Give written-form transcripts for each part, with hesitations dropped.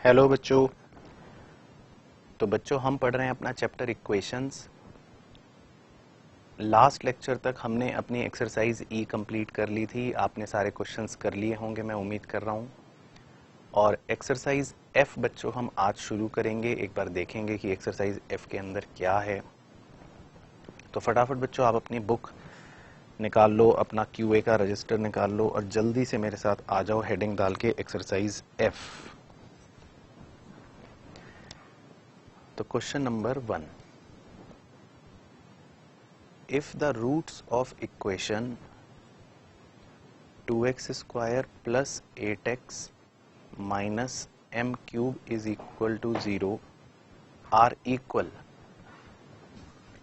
Hello बच्चों। तो बच्चों हम पढ़ रहे हैं अपना चैप्टर इक्वेशंस। लास्ट लेक्चर तक हमने अपनी एक्सरसाइज ई कंप्लीट कर ली थी। आपने सारे क्वेश्चंस कर लिए होंगे, मैं उम्मीद कर रहा हूँ। और एक्सरसाइज एफ बच्चों हम आज शुरू करेंगे। एक बार देखेंगे कि एक्सरसाइज एफ के अंदर क्या है। तो फटाफट बच्चों आप अपनी बुक निकाल लो, अपना क्यूए का रजिस्टर निकाल लो और जल्दी से मेरे साथ आ जाओ हेडिंग डाल के एक्सरसाइज एफ। तो question number 1, if the roots of equation 2x square plus 8x minus m cube is equal to 0 are equal,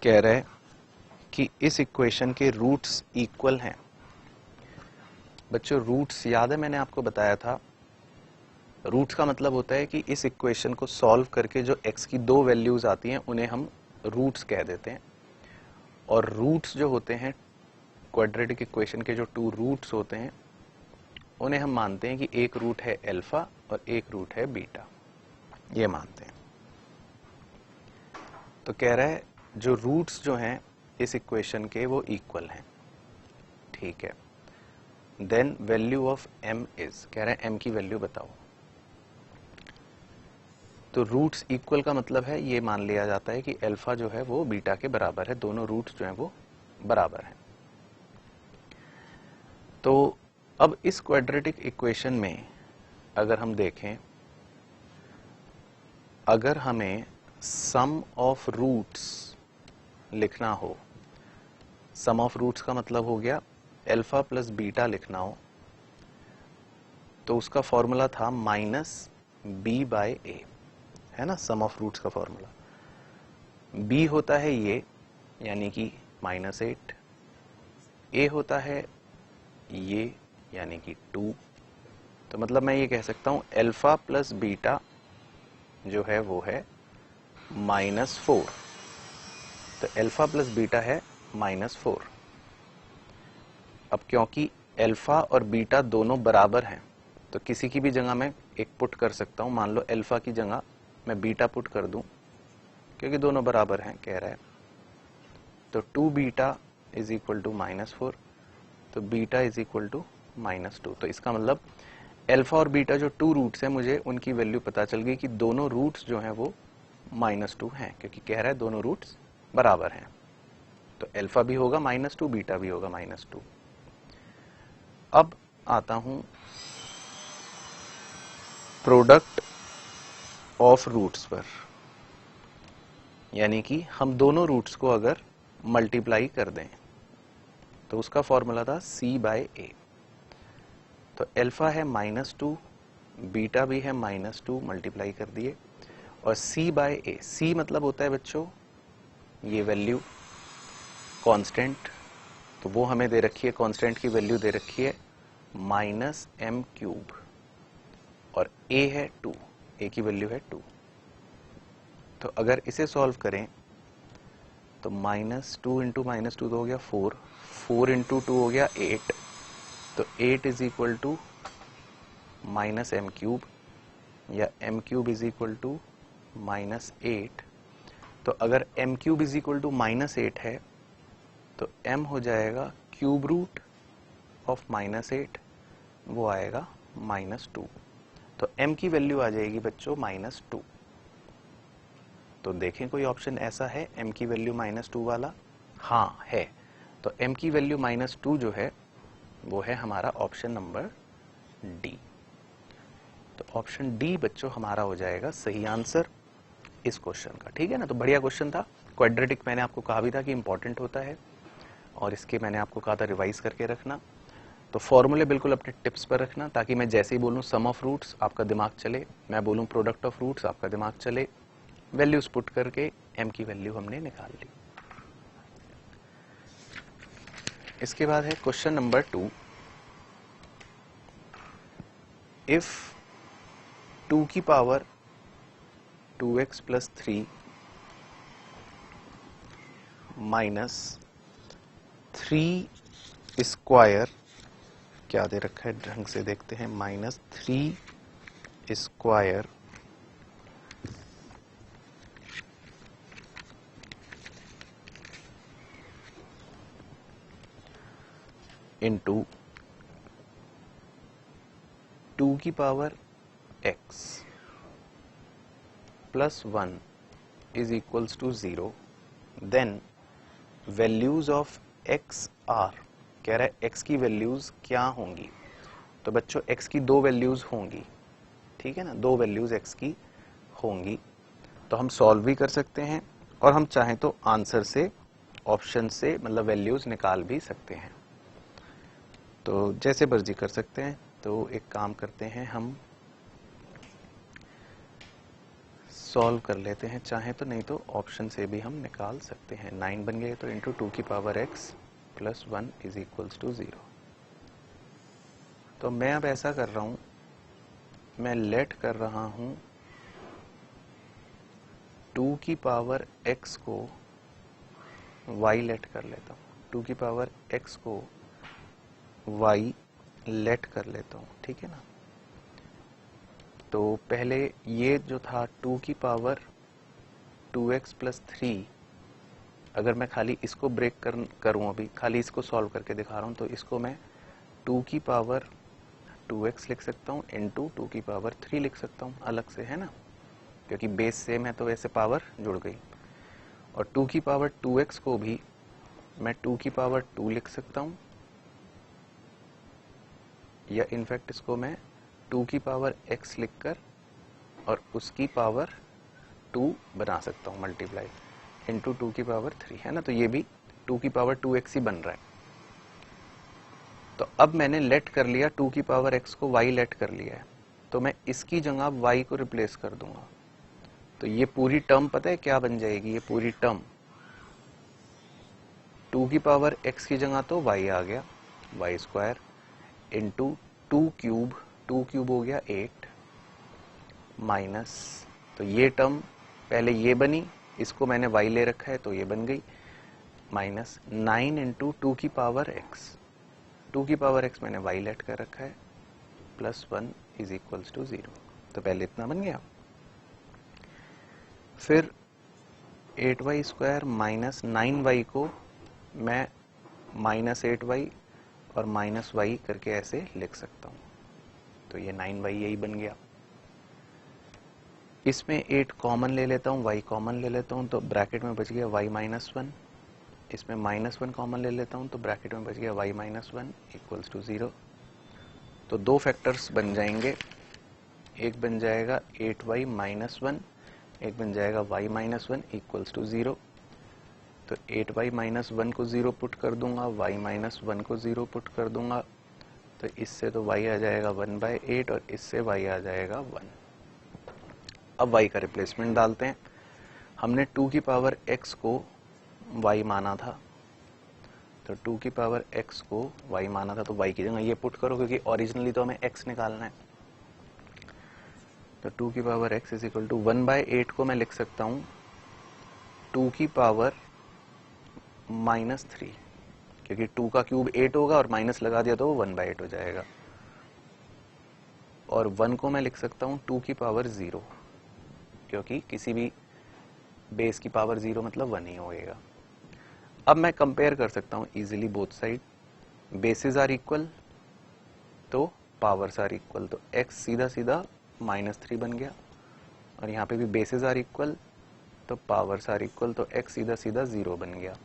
कह रहे कि इस इक्वेशन के रूट्स इक्वल हैं। बच्चों रूट्स याद है, मैंने आपको बताया था रूट्स का मतलब होता है कि इस इक्वेशन को सॉल्व करके जो x की दो वैल्यूज आती हैं उन्हें हम रूट्स कह देते हैं। और रूट्स जो होते हैं क्वाड्रेटिक इक्वेशन के, जो टू रूट्स होते हैं उन्हें हम मानते हैं कि एक रूट है अल्फा और एक रूट है बीटा, ये मानते हैं। तो कह रहा है जो रूट्स जो हैं इस इक्वेशन के वो इक्वल हैं, ठीक है। Then value of m is, कह रहा है m की वैल्यू बताओ। तो रूट्स इक्वल का मतलब है ये मान लिया जाता है कि अल्फा जो है वो बीटा के बराबर है, दोनों रूट्स जो हैं वो बराबर हैं। तो अब इस क्वाड्रेटिक इक्वेशन में अगर हम देखें, अगर हमें सम ऑफ रूट्स लिखना हो, सम ऑफ रूट्स का मतलब हो गया अल्फा प्लस बीटा लिखना हो, तो उसका फॉर्मूला था माइनस बी बाय ए, है ना। सम ऑफ रूट्स का फॉर्मूला b होता है ये, यानी कि -8, a होता है ये, यानी कि 2। तो मतलब मैं ये कह सकता हूं अल्फा प्लस बीटा जो है वो है -4। तो अल्फा प्लस बीटा है -4। अब क्योंकि अल्फा और बीटा दोनों बराबर हैं तो किसी की भी जगह मैं एक पुट कर सकता हूं। मान लो अल्फा की जगह मैं बीटा पुट कर दूं, क्योंकि दोनों बराबर हैं कह रहा है। तो 2 बीटा इज इक्वल टू -4, तो बीटा इज इक्वल टू -2। तो इसका मतलब अल्फा और बीटा जो टू रूट्स हैं, मुझे उनकी वैल्यू पता चल गई कि दोनों रूट्स जो हैं वो -2 हैं, क्योंकि कह रहा है दोनों रूट्स बराबर हैं। तो अल्फा भी होगा -2, बीटा भी होगा -2। अब आता हूं प्रोडक्ट ऑफ रूट्स पर, यानी कि हम दोनों रूट्स को अगर मल्टीप्लाई कर दें तो उसका फॉर्मूला था c बाय ए। तो अल्फा है -2, बीटा भी है -2, मल्टीप्लाई कर दिए, और c बाय ए, c मतलब होता है बच्चों ये वैल्यू कांस्टेंट, तो वो हमें दे रखी है, कांस्टेंट की वैल्यू दे रखी है -m³, और a है 2, a की वैल्यू है 2। तो अगर इसे सॉल्व करें तो -2 इंटू -2 तो हो गया 4, 4 इंटू 2 हो गया 8, तो 8 इज इक्वल टू -m³, या m³ इज इक्वल टू -8। तो अगर m³ इज इक्वल टू -8 है तो m हो जाएगा क्यूब रूट ऑफ -8, वो आएगा -2। तो m की वैल्यू आ जाएगी बच्चों -2। तो देखें कोई ऑप्शन ऐसा है m की वैल्यू -2 वाला? हाँ है। तो m की वैल्यू -2 जो है वो है हमारा ऑप्शन नंबर डी। तो ऑप्शन डी बच्चों हमारा हो जाएगा सही आंसर इस क्वेश्चन का, ठीक है ना। तो बढ़िया क्वेश्चन था। क्वाड्रेटिक मैंने आपको कहा भी था कि इंपॉर्टेंट होता है, और इसके मैंने आपको कहा था रिवाइज करके रखना। तो फॉर्मूले बिल्कुल अपने टिप्स पर रखना, ताकि मैं जैसे ही बोलूँ सम ऑफ रूट्स आपका दिमाग चले, मैं बोलूँ प्रोडक्ट ऑफ रूट्स आपका दिमाग चले। वैल्यूज पुट करके m की वैल्यू हमने निकाल ली। इसके बाद है क्वेश्चन नंबर 2। इफ 2 की power 2x plus 3 minus 3 square, क्या दे रखा है ढंग से देखते हैं, -3 स्क्वायर इंटू 2 की power x plus 1 is equals to 0, then values of x are, कह रहा है x की वैल्यूज क्या होंगी। तो बच्चों x की दो वैल्यूज होंगी, ठीक है ना, दो वैल्यूज x की होंगी। तो हम सॉल्व भी कर सकते हैं और हम चाहें तो आंसर से, ऑप्शन से मतलब वैल्यूज निकाल भी सकते हैं। तो जैसे मर्जी कर सकते हैं। तो एक काम करते हैं, हम सॉल्व कर लेते हैं चाहे तो, नहीं तो ऑप्शन से भी हम निकाल सकते हैं। 9 बन गए तो इंटू 2 की power x plus 1 is equals to 0। तो मैं अब ऐसा कर रहा हूँ, मैं लेट कर रहा हूँ 2 की पावर x को y लेट कर लेता हूँ, 2 की पावर x को y लेट कर लेता हूँ, ठीक है ना। तो पहले ये जो था 2 की पावर 2x प्लस 3, अगर मैं खाली इसको ब्रेक करूँ, अभी खाली इसको सॉल्व करके दिखा रहा हूँ, तो इसको मैं 2 की पावर 2x लिख सकता हूँ इंटू 2 की पावर 3 लिख सकता हूँ अलग से, है ना, क्योंकि बेस सेम है तो वैसे पावर जुड़ गई। और 2 की पावर 2x को भी मैं 2 की पावर 2 लिख सकता हूँ, या इनफैक्ट इसको मैं 2 की पावर x लिखकर और उसकी पावर 2 बना सकता हूँ मल्टीप्लाई इंटू 2 की पावर 3, है ना। तो ये भी 2 की पावर 2x ही बन रहा है। तो अब मैंने लेट कर लिया 2 की पावर x को y लेट कर लिया है, तो मैं इसकी जगह y को रिप्लेस कर दूंगा। तो ये पूरी टर्म पता है क्या बन जाएगी, ये पूरी टर्म 2 की पावर x की जगह तो y आ गया, y square into 2 cube, 2 cube हो गया 8 माइनस, तो ये टर्म पहले ये बनी, इसको मैंने y ले रखा है तो ये बन गई, माइनस 9 इंटू 2 की पावर x, 2 की पावर x मैंने y लेट कर रखा है, प्लस 1 इज इक्वल्स टू 0। तो पहले इतना बन गया, फिर 8y स्क्वायर माइनस 9y को मैं माइनस 8y और माइनस y करके ऐसे लिख सकता हूँ। तो ये 9y यही बन गया। इसमें 8 कॉमन ले लेता हूँ, y कॉमन ले लेता हूँ, तो ब्रैकेट में बच गया y माइनस 1। इसमें माइनस 1 कॉमन ले लेता हूँ, तो ब्रैकेट में बच गया y माइनस 1 इक्वल्स टू 0। तो दो फैक्टर्स बन जाएंगे, एक बन जाएगा 8y माइनस 1, एक बन जाएगा y माइनस 1 इक्वल्स टू 0। तो 8y माइनस 1 को 0 पुट कर दूंगा, y माइनस 1 को 0 पुट कर दूंगा, तो इससे तो y आ जाएगा 1/8 और इससे y आ जाएगा 1। अब y का रिप्लेसमेंट डालते हैं। हमने 2 की पावर x को y माना था, तो 2 की पावर x को y माना था, तो y की जगह ये पुट करो, क्योंकि ओरिजिनली तो हमें x निकालना है। तो 2 की power x is equal to 1/8 को मैं लिख सकता हूँ 2 की पावर माइनस 3, क्योंकि 2 का क्यूब 8 होगा और माइनस लगा दिया तो वो 1/8 हो जाएगा। और 1 को मैं लिख सकता हूँ 2 की पावर 0, क्योंकि किसी भी बेस की पावर 0 मतलब 1 ही होएगा। अब मैं कंपेयर कर सकता हूँ easily both side, bases are equal तो पावर्स आर इक्वल, तो x सीधा सीधा -3 बन गया, और यहाँ पे भी बेसिस आर इक्वल तो पावर्स आर इक्वल, तो x सीधा सीधा 0 बन गया।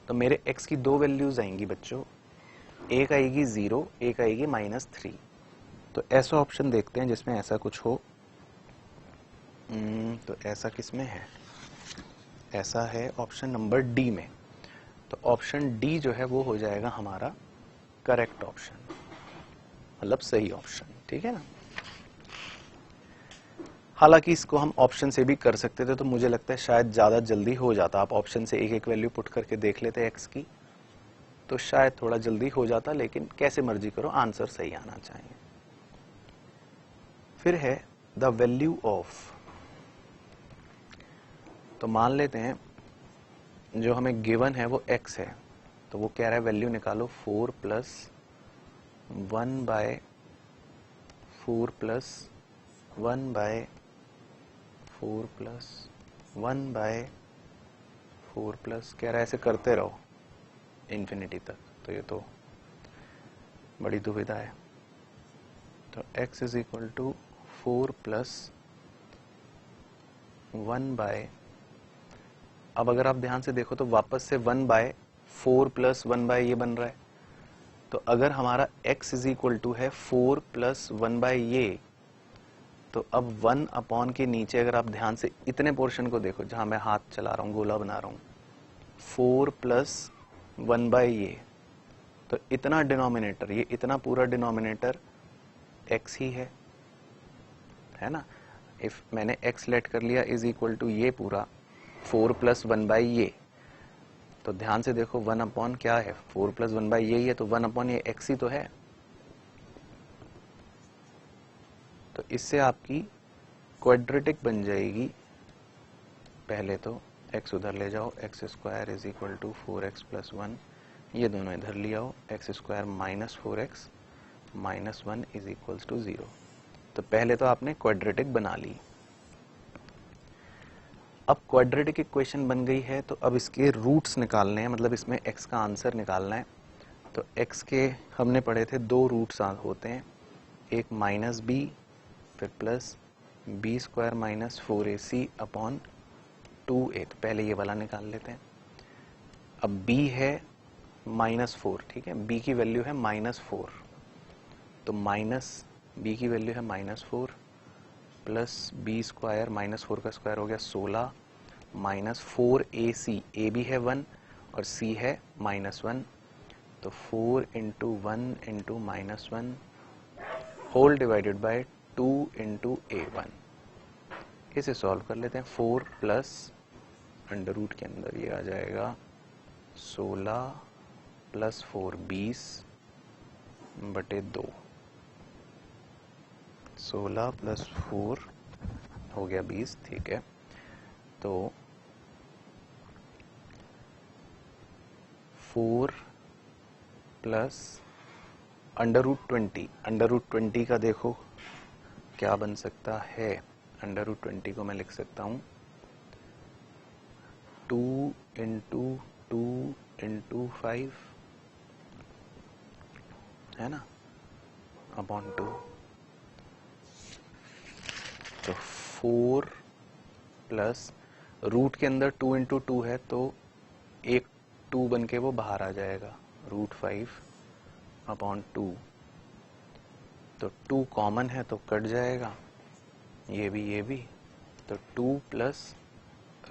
तो मेरे x की दो वैल्यूज आएंगी बच्चों, एक आएगी 0, एक आएगी -3। तो ऐसा ऑप्शन देखते हैं जिसमें ऐसा कुछ हो। तो ऐसा किस में है, ऐसा है ऑप्शन नंबर डी में। तो ऑप्शन डी जो है वो हो जाएगा हमारा करेक्ट ऑप्शन, मतलब सही ऑप्शन, ठीक है ना। हालांकि इसको हम ऑप्शन से भी कर सकते थे, तो मुझे लगता है शायद ज़्यादा जल्दी हो जाता। आप ऑप्शन से एक एक वैल्यू पुट करके देख लेते एक्स की, तो शायद थोड़ा जल्दी हो जाता, लेकिन कैसे मर्जी करो आंसर सही आना चाहिए। फिर है द वैल्यू ऑफ, तो मान लेते हैं जो हमें गिवन है वो x है, तो वो कह रहा है वैल्यू निकालो 4 प्लस 1/4 प्लस 1/4 प्लस 1/4 प्लस, कह रहा है ऐसे करते रहो इन्फिनिटी तक, तो ये तो बड़ी दुविधा है। तो x is equal to 4 plus 1 by, अब अगर आप ध्यान से देखो तो वापस से 1 बाय 4 प्लस 1 बाय ये बन रहा है। तो अगर हमारा x इज इक्वल टू है 4 प्लस 1 बाय ये, तो अब 1 अपॉन के नीचे अगर आप ध्यान से इतने पोर्शन को देखो जहां मैं हाथ चला रहा हूं, गोला बना रहा हूं, 4 प्लस 1 बाय ये, तो इतना डिनोमिनेटर, ये इतना पूरा डिनोमिनेटर x ही है ना। इफ मैंने x लेट कर लिया इज इक्वल टू ये पूरा 4 प्लस 1 बाय ये, तो ध्यान से देखो 1 अपॉन क्या है, 4 प्लस 1 बाय ये ही है, तो 1 अपॉन ये x ही तो है। तो इससे आपकी क्वाड्रेटिक बन जाएगी। पहले तो x उधर ले जाओ, x square is equal to 4x plus 1, ये दोनों इधर ले आओ, x square minus 4x minus 1 is equals to 0। तो पहले तो आपने क्वाड्रेटिक बना ली। अब क्वाड्रेटिक इक्वेशन बन गई है, तो अब इसके रूट्स निकालने हैं, मतलब इसमें x का आंसर निकालना है। तो x के हमने पढ़े थे 2 रूट्स होते हैं, एक माइनस बी फिर plus b square minus 4ac upon 2a। तो पहले ये वाला निकाल लेते हैं। अब b है -4, ठीक है, b की वैल्यू है -4, तो माइनस b की वैल्यू है -4 प्लस बी स्क्वायर -4 का स्क्वायर हो गया 16 माइनस 4ac, a भी है 1 और c है -1, तो 4 into 1 into -1 whole divided by 2 into a1। इसे सॉल्व कर लेते हैं। 4 प्लस अंडर रूट के अंदर ये आ जाएगा 16 प्लस 4 20 बटे 2, 16 प्लस 4 हो गया 20, ठीक है। तो 4 plus under root 20, under root 20 का देखो क्या बन सकता है। अंडर रूट 20 को मैं लिख सकता हूँ 2 इंटू 2 इंटू 5, है ना, अपॉन 2। तो 4 प्लस रूट के अंदर 2 इंटू 2 है, तो एक 2 बन के वो बाहर आ जाएगा, रूट 5 अपॉन 2। तो 2 कॉमन है तो कट जाएगा, ये भी, तो 2 प्लस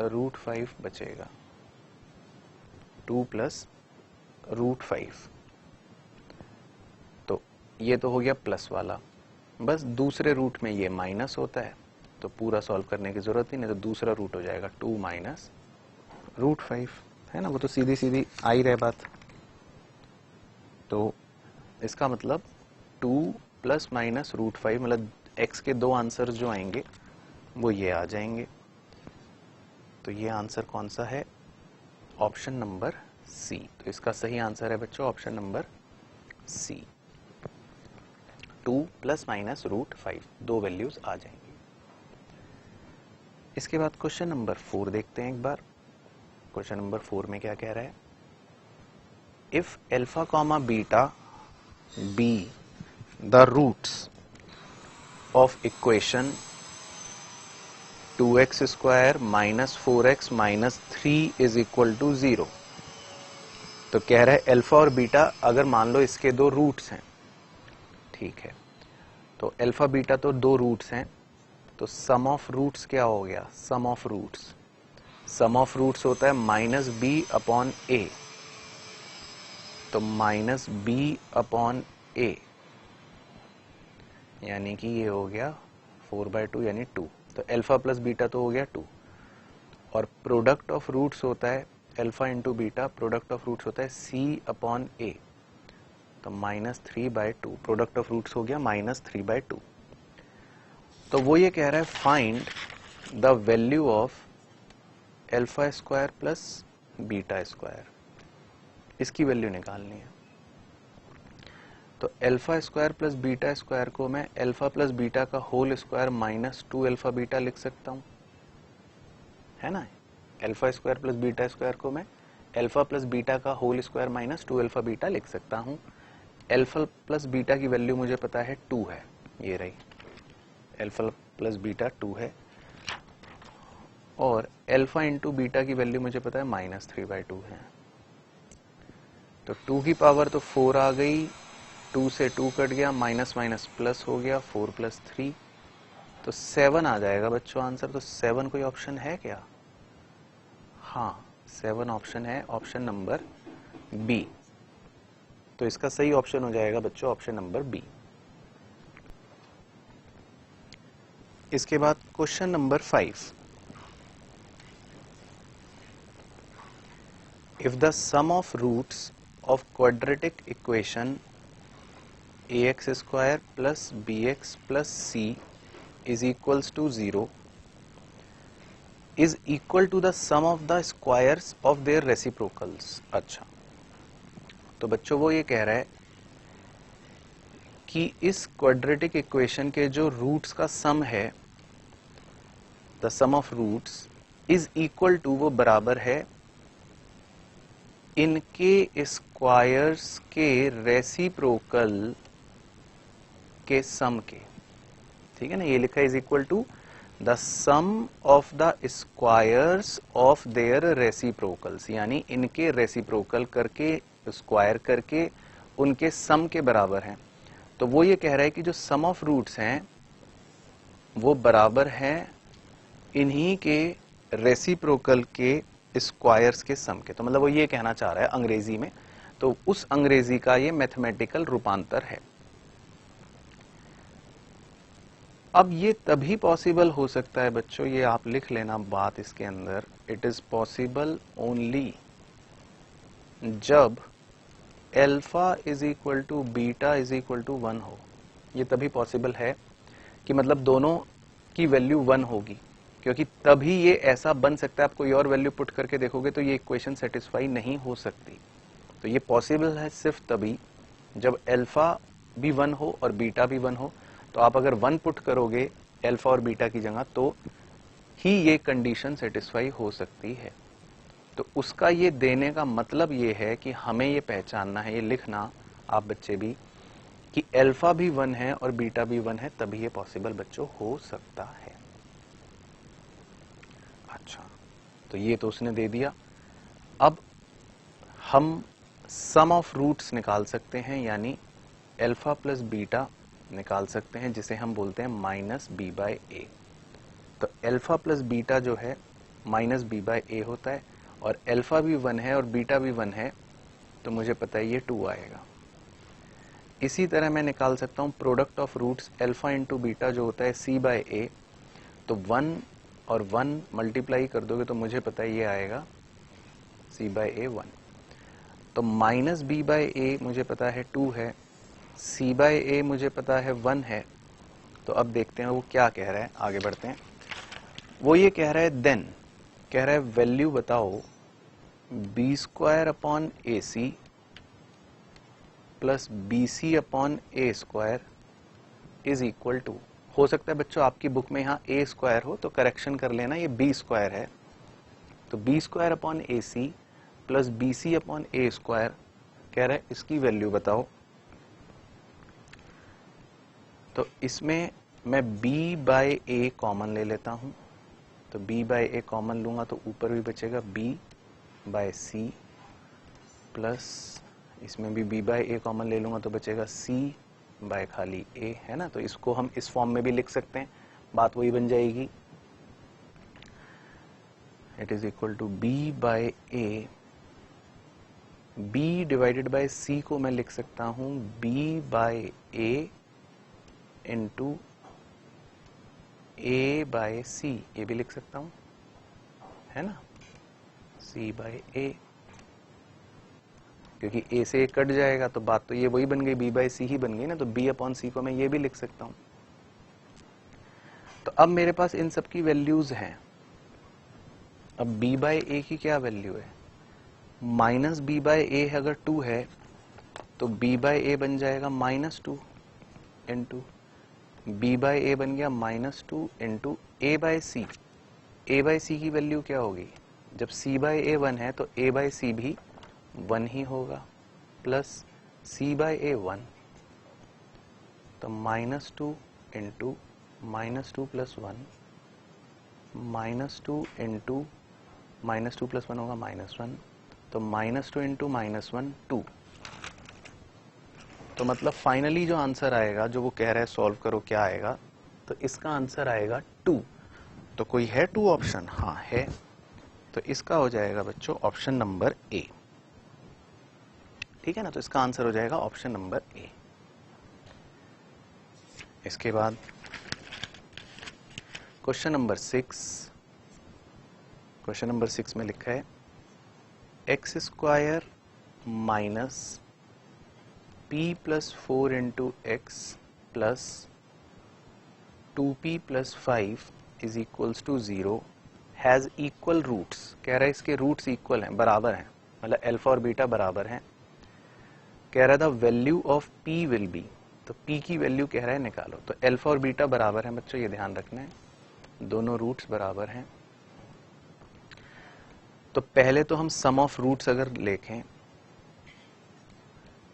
रूट 5 बचेगा, 2 प्लस रूट 5। तो ये तो हो गया प्लस वाला। बस दूसरे रूट में ये माइनस होता है, तो पूरा सॉल्व करने की जरूरत ही नहीं, तो दूसरा रूट हो जाएगा 2 माइनस रूट 5, है ना, वो तो सीधी सीधी आ ही रहे बात। तो इसका मतलब 2 प्लस माइनस रूट 5, मतलब x के 2 आंसर जो आएंगे वो ये आ जाएंगे। तो ये आंसर कौन सा है, ऑप्शन नंबर सी। तो इसका सही आंसर है बच्चों option number C, 2 plus minus root 5, 2 values आ जाएंगी। इसके बाद क्वेश्चन नंबर 4 देखते हैं एक बार। क्वेश्चन नंबर 4 में क्या कह रहा है, if alpha comma beta be the roots of equation 2x square minus 4x minus 3 is equal to 0। तो कह रहा है अल्फा और बीटा अगर मान लो इसके 2 रूट्स हैं, ठीक है, तो अल्फा बीटा तो 2 रूट्स हैं, तो सम ऑफ रूट्स क्या हो गया, सम ऑफ रूट्स होता है माइनस बी अपॉन ए, तो माइनस बी अपॉन ए, यानी कि ये हो गया 4/2 यानी 2। तो अल्फा प्लस बीटा तो हो गया 2, और प्रोडक्ट ऑफ रूट्स होता है alpha into beta, product of roots होता है सी अपॉन ए, तो -3/2, प्रोडक्ट ऑफ रूट्स हो गया -3/2। तो वो ये कह रहा है find the value of alpha square plus beta square, इसकी वैल्यू निकालनी है। तो alpha square plus beta square को मैं अल्फा प्लस बीटा का whole square minus 2 alpha beta लिख सकता हूं, है ना। Alpha square plus beta square को मैं अल्फा प्लस बीटा का whole square minus 2 alpha beta लिख सकता हूं। अल्फा प्लस बीटा की वैल्यू मुझे पता है 2 है, ये रही, अल्फा प्लस बीटा 2 है, और अल्फा इंटू बीटा की वैल्यू मुझे पता है -3/2 है। तो 2 की पावर तो 4 आ गई, 2 से 2 कट गया, माइनस माइनस प्लस हो गया, 4 + 3 तो 7 आ जाएगा बच्चों आंसर। तो 7 कोई ऑप्शन है क्या? हाँ, 7 ऑप्शन है, ऑप्शन नंबर बी। तो इसका सही ऑप्शन हो जाएगा बच्चों ऑप्शन नंबर बी। इसके बाद question number 5, if the sum of roots of quadratic equation ax square plus bx plus c is equals to 0 is equal to the sum of the squares of their reciprocals। अच्छा, तो बच्चों वो ये कह रहा है कि इस क्वाड्रेटिक इक्वेशन के जो रूट्स का सम है, the sum of roots is equal to, वो बराबर है इनके स्क्वायर्स के रेसिप्रोकल के सम के। ठीक है ना, ये लिखा है is equal to the sum of the squares of their reciprocals, यानी इनके रेसिप्रोकल करके, स्क्वायर करके उनके सम के बराबर है। तो वो ये कह रहा है कि जो सम ऑफ रूट्स हैं वो बराबर है इन्हीं के रेसिप्रोकल के स्क्वायर्स के सम के। तो मतलब वो ये कहना चाह रहा है अंग्रेजी में, तो उस अंग्रेजी का ये मैथमेटिकल रूपांतर है। अब ये तभी पॉसिबल हो सकता है बच्चों, ये आप लिख लेना बात इसके अंदर, इट इज पॉसिबल ओनली जब alpha is equal to beta is equal to 1 हो। ये तभी पॉसिबल है कि मतलब दोनों की वैल्यू 1 होगी, क्योंकि तभी ये ऐसा बन सकता है। आप कोई और वैल्यू पुट करके देखोगे तो ये इक्वेशन सेटिस्फाई नहीं हो सकती। तो ये पॉसिबल है सिर्फ तभी जब अल्फा भी 1 हो और बीटा भी 1 हो। तो आप अगर 1 पुट करोगे अल्फा और बीटा की जगह तो ही ये कंडीशन सेटिस्फाई हो सकती है। तो उसका ये देने का मतलब ये है कि हमें ये पहचानना है, ये लिखना आप बच्चे भी, कि अल्फा भी 1 है और बीटा भी 1 है, तभी ये पॉसिबल बच्चों हो सकता है। अच्छा, तो ये तो उसने दे दिया। अब हम सम ऑफ रूट्स निकाल सकते हैं, यानी अल्फा प्लस बीटा निकाल सकते हैं, जिसे हम बोलते हैं -b/a। तो अल्फा प्लस बीटा जो है -b/a होता है, और अल्फा भी 1 है और बीटा भी 1 है, तो मुझे पता है ये 2 आएगा। इसी तरह मैं निकाल सकता हूँ product of roots alpha into beta जो होता है c/a। तो 1 और 1 मल्टीप्लाई कर दोगे तो मुझे पता है ये आएगा c/a 1। तो -b/a मुझे पता है 2 है, c/a मुझे पता है 1 है। तो अब देखते हैं वो क्या कह रहा है, आगे बढ़ते हैं। वो ये कह रहा है देन, कह रहा है वैल्यू बताओ b² AC plus BC/a² is equal to. हो सकता है बच्चों आपकी बुक में यहाँ a² हो, तो करेक्शन कर लेना, ये b² है। तो b² AC प्लस BC/a² कह रहा है इसकी वैल्यू बताओ। तो इसमें मैं b/a कॉमन ले लेता हूं। तो b/a कॉमन लूंगा तो ऊपर भी बचेगा b/c प्लस, इसमें भी b/a कॉमन ले लूंगा तो बचेगा c/खाली a, है ना। तो इसको हम इस फॉर्म में भी लिख सकते हैं, बात वही बन जाएगी। It is equal to b/a, b divided by c को मैं लिख सकता हूं b/a इंटू a/c, ये भी लिख सकता हूं, है ना, c/a, क्योंकि a से a कट जाएगा तो बात तो ये वही बन गई, b/c ही बन गई ना। तो b/c को मैं ये भी लिख सकता हूं। तो अब मेरे पास इन सब की वैल्यूज हैं। अब b/a की क्या वैल्यू है, -b/a अगर 2 है तो b/a बन जाएगा -2 इंटू b/a बन गया -2 इंटू a/c। a/c की वैल्यू क्या होगी, जब c/a 1 है तो a/c भी 1 ही होगा, प्लस c बाय ए 1, तो -2 इंटू -2 प्लस 1, -2 इंटू -2 प्लस 1 होगा -1, तो -2 इंटू -1 2। तो मतलब फाइनली जो आंसर आएगा, जो वो कह रहा है सॉल्व करो, क्या आएगा, तो इसका आंसर आएगा 2। तो कोई है 2 ऑप्शन? हाँ है। तो इसका हो जाएगा बच्चों ऑप्शन नंबर ए। ठीक है ना, तो इसका आंसर हो जाएगा ऑप्शन नंबर ए। इसके बाद क्वेश्चन नंबर 6। क्वेश्चन नंबर 6 में लिखा है x square minus p plus 4 into x plus 2p plus 5 is equals to 0 has equal roots. कह रहा है इसके रूट्स इक्वल हैं, बराबर हैं, मतलब अल्फा और बीटा बराबर हैं। कह रहा था value of p will be, तो p की वैल्यू कह रहा है निकालो। तो अल्फा और बीटा बराबर हैं बच्चों, ये ध्यान रखना है, दोनों रूट्स बराबर हैं। तो पहले तो हम सम ऑफ रूट्स अगर लिखें,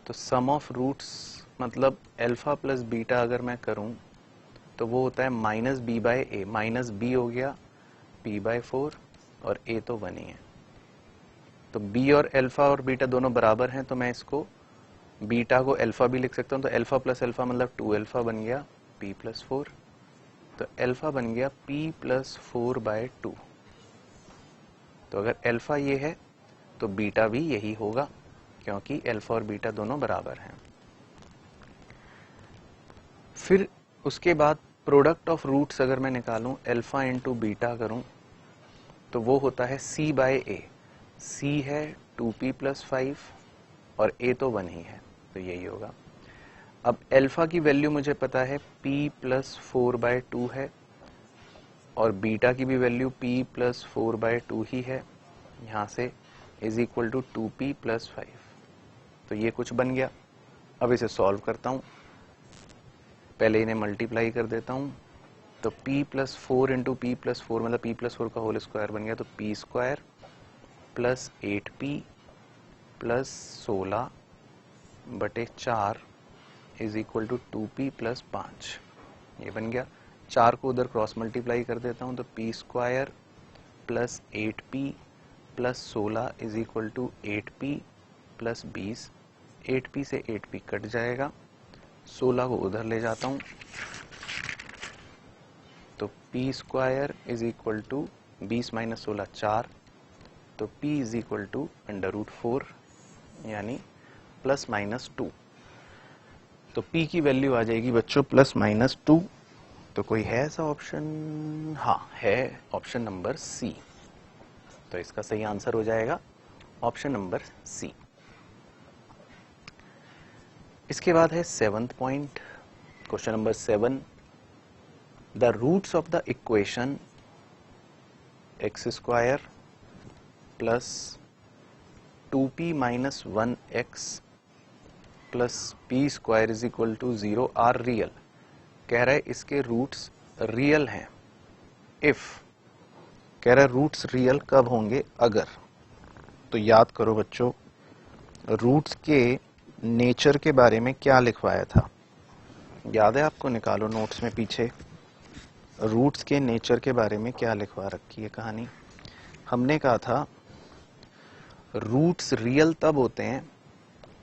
तो सम ऑफ रूट्स मतलब अल्फा प्लस बीटा अगर मैं करूं तो वो होता है माइनस बी बाय ए। माइनस बी हो गया p बाय 4 और a तो 1 ही है। तो b और अल्फा और बीटा दोनों बराबर हैं, तो मैं इसको बीटा को अल्फा भी लिख सकता हूं। तो अल्फा प्लस अल्फा मतलब 2 अल्फा बन गया p प्लस 4, तो अल्फा बन गया p प्लस 4 बाय 2। तो अगर अल्फा ये है तो बीटा भी यही होगा, क्योंकि अल्फा और बीटा दोनों बराबर हैं। फिर उसके बाद प्रोडक्ट ऑफ रूट्स अगर मैं निकालूं, अल्फा इंटू बीटा करूं, तो वो होता है c बाय ए। c है 2p प्लस 5 और a तो 1 ही है, तो यही होगा। अब अल्फा की वैल्यू मुझे पता है p प्लस 4 बाय 2 है, और बीटा की भी वैल्यू p प्लस 4 बाय 2 ही है, यहाँ से is equal to 2p plus 5। तो ये कुछ बन गया। अब इसे सॉल्व करता हूँ, पहले इन्हें मल्टीप्लाई कर देता हूँ। तो p plus 4 into P plus 4 मतलब p प्लस 4 का होल स्क्वायर बन गया, तो p square plus 8p plus 16 बटे 4 is equal to 2p plus 5। ये बन गया। 4 को उधर क्रॉस मल्टीप्लाई कर देता हूँ, तो p square plus 8p plus 16 is equal to 8p plus 20। 8p से 8p कट जाएगा, 16 को उधर ले जाता हूँ, तो p square is equal to 20 minus 16 4, तो p इज इक्वल टू √4 यानी प्लस माइनस 2। तो p की वैल्यू आ जाएगी बच्चों प्लस माइनस 2। तो कोई है ऐसा ऑप्शन? हाँ है, ऑप्शन नंबर सी। तो इसका सही आंसर हो जाएगा ऑप्शन नंबर सी। इसके बाद है 7th point, question number 7। The roots of the equation x square plus 2p minus 1x plus p square is equal to 0 are real. कह रहा है इसके रूट्स रियल हैं। इफ कह रहा है रूट्स रियल कब होंगे? अगर। तो याद करो बच्चों, रूट्स के नेचर के बारे में क्या लिखवाया था, याद है आपको? निकालो नोट्स में पीछे, रूट्स के नेचर के बारे में क्या लिखवा रखी है कहानी। हमने कहा था रूट्स रियल तब होते हैं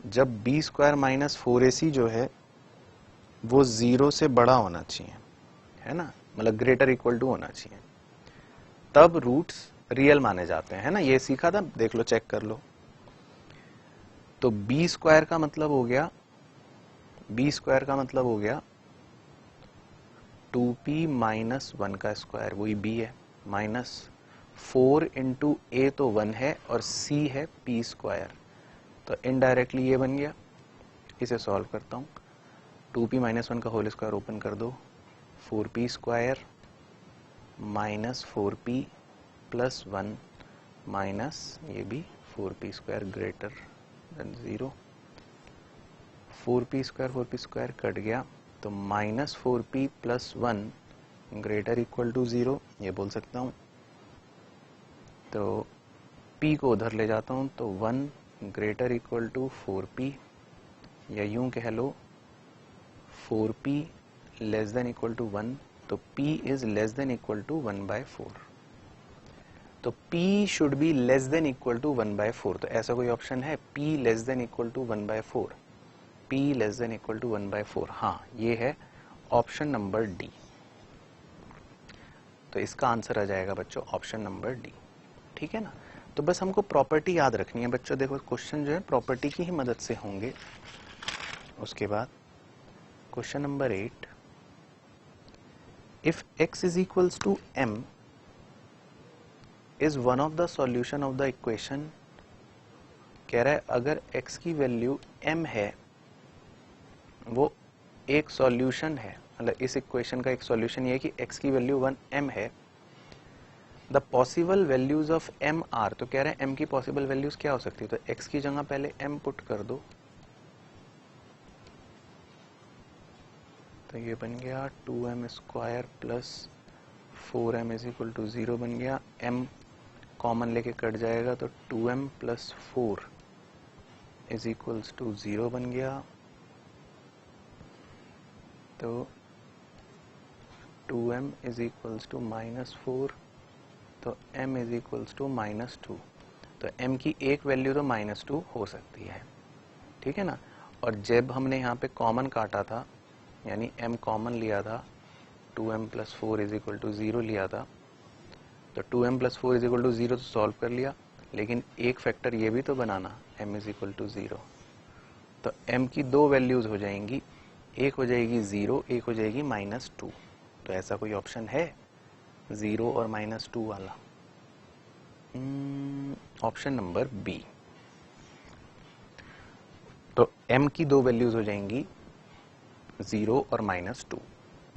जब b स्क्वायर माइनस 4ac जो है वो 0 से बड़ा होना चाहिए, है ना, मतलब ग्रेटर इक्वल टू होना चाहिए, तब रूट्स रियल माने जाते हैं, है ना। ये सीखा था, देख लो, चेक कर लो। तो b स्क्वायर का मतलब हो गया, b स्क्वायर का मतलब हो गया 2p माइनस 1 का स्क्वायर, वही b है, माइनस 4 इंटू ए तो 1 है और c है p स्क्वायर, तो इनडायरेक्टली ये बन गया। इसे सॉल्व करता हूँ, 2p माइनस 1 का होल स्क्वायर ओपन कर दो, 4p square minus 4p plus 1 minus ये भी 4p square greater than 0। 4p स्क्वायर कट गया, तो minus 4p plus 1 greater equal to 0 ये बोल सकता हूँ। तो p को उधर ले जाता हूँ, तो 1 ग्रेटर इक्वल टू 4p या यूं कह लो 4p less than equal to 1, तो p is less than equal to 1/4। तो p should be less than equal to 1/4। तो ऐसा कोई ऑप्शन है p less than equal to 1/4? p less than equal to 1/4, हाँ ये है ऑप्शन नंबर डी। तो इसका आंसर आ जाएगा बच्चों ऑप्शन नंबर डी। ठीक है ना। तो बस हमको प्रॉपर्टी याद रखनी है बच्चों। देखो क्वेश्चन जो है प्रॉपर्टी की ही मदद से होंगे। उसके बाद question number 8, if x is equals to m is one of the solution of the equation. कह रहा है अगर x की वैल्यू m है, वो एक सॉल्यूशन है, मतलब इस इक्वेशन का एक सॉल्यूशन ये है कि x की वैल्यू 1m है। The possible values of m are, तो कह रहे हैं m की पॉसिबल वैल्यूज क्या हो सकती है, तो x की जगह पहले m पुट कर दो, तो ये बन गया 2m square plus 4m is equal to 0 बन गया। m कॉमन लेके कट जाएगा तो 2m plus 4 is equals to 0 बन गया। तो 2m इज इक्वल्स टू -4, तो m इज इक्वल्स टू -2। तो m की एक वैल्यू तो -2 हो सकती है, ठीक है ना। और जब हमने यहाँ पे कॉमन काटा था, यानी m कॉमन लिया था, 2m plus 4 is equal to 0 लिया था, तो 2m plus 4 is equal to 0 तो सॉल्व कर लिया। लेकिन एक फैक्टर ये भी तो बनाना, m इज इक्वल टू 0। तो m की दो वैल्यूज हो जाएंगी, एक हो जाएगी 0, एक हो जाएगी -2। तो ऐसा कोई ऑप्शन है 0 और -2 वाला? Option number B. तो m की दो वैल्यूज हो जाएंगी 0 और -2।